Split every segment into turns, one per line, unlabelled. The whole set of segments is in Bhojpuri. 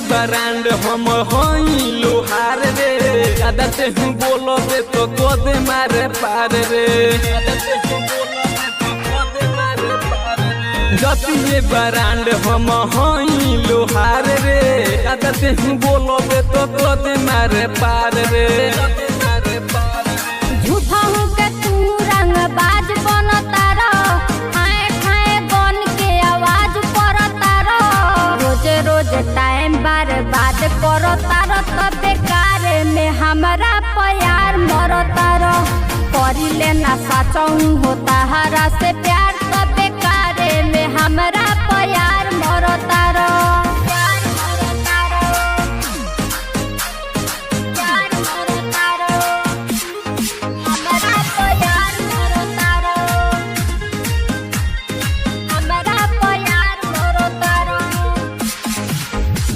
ब्रांड हम हई लोहार रे, ज्यादा से हूँ बोलो दे तो गोद मारे पार रे। जतिये ब्रांड हम हई लोहार रे, ज्यादा से हूँ बोलो दे तो गोद मारे पार रे।
झूठा हूँ के तू रंग बाज बनता रहो, खाए खाए बन के आवाज करता रहो। रोजे रोज टाइम बर्बाद करता रहो, तो बेकार में हमारा प्यार मरता रहो। करी लेना सचाऊ होता हरा से प्यार, तो बेकार में हमारा प्यार मरता रहो।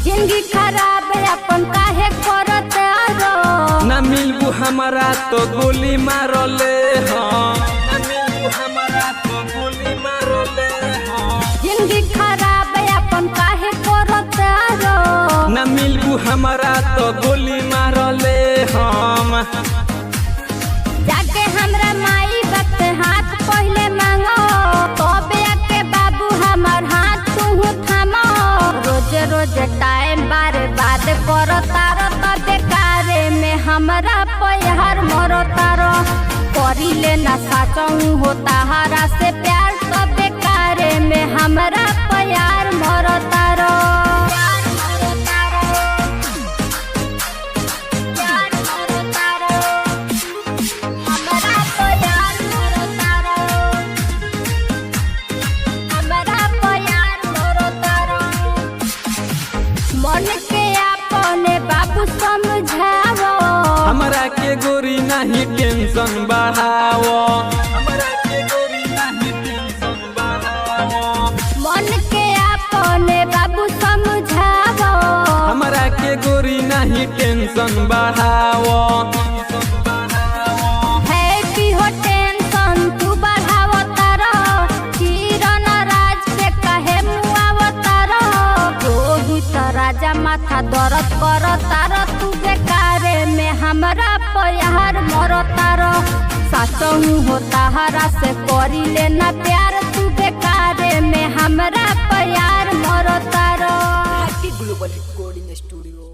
जिंदगी खराब अपन काहे करत आरो,
ना मिलबू हमारा तो गोली मारले हाँ, ना मिलबू हमारा तो गोली मारले हाँ।
जिंदगी खराब अपन काहे करत आरो,
ना मिलबू हमारा तो गोली मारले हम।
जाके हमरा माई बाप से हाथ पहले मांगो, तबे के बाबू हमार हाथ तू थामो। रोज रोज टाइम बर्बाद करता रहो, तो बेकार में हमरा प्यार मरता रहो। करी लेना सचाऊ होता हरा से प्यार, तो बेकार में हमरा प्यार मरता रहो। मन के अपने बाबू समझावो,
हमरा के गोरी नहीं टेंशन बढ़ावो, हमरा के गोरी नहीं टेंशन बढ़ावो।
मन के अपने बाबू समझावो,
हमरा के गोरी नहीं टेंशन बढ़ावो।
हैप्पी हो टेंशन तू बढ़ावो तारो, किरण राज के कहे मुआवो तारो। रोहित राजा माथा दर्द करो तारो, तू बेकार में हमरा प्यार मरो तारो। सचऊ होता हरा से करी लेना प्यार, तू बेकार में हमरा प्यार मरो तारो।
Global recording studio.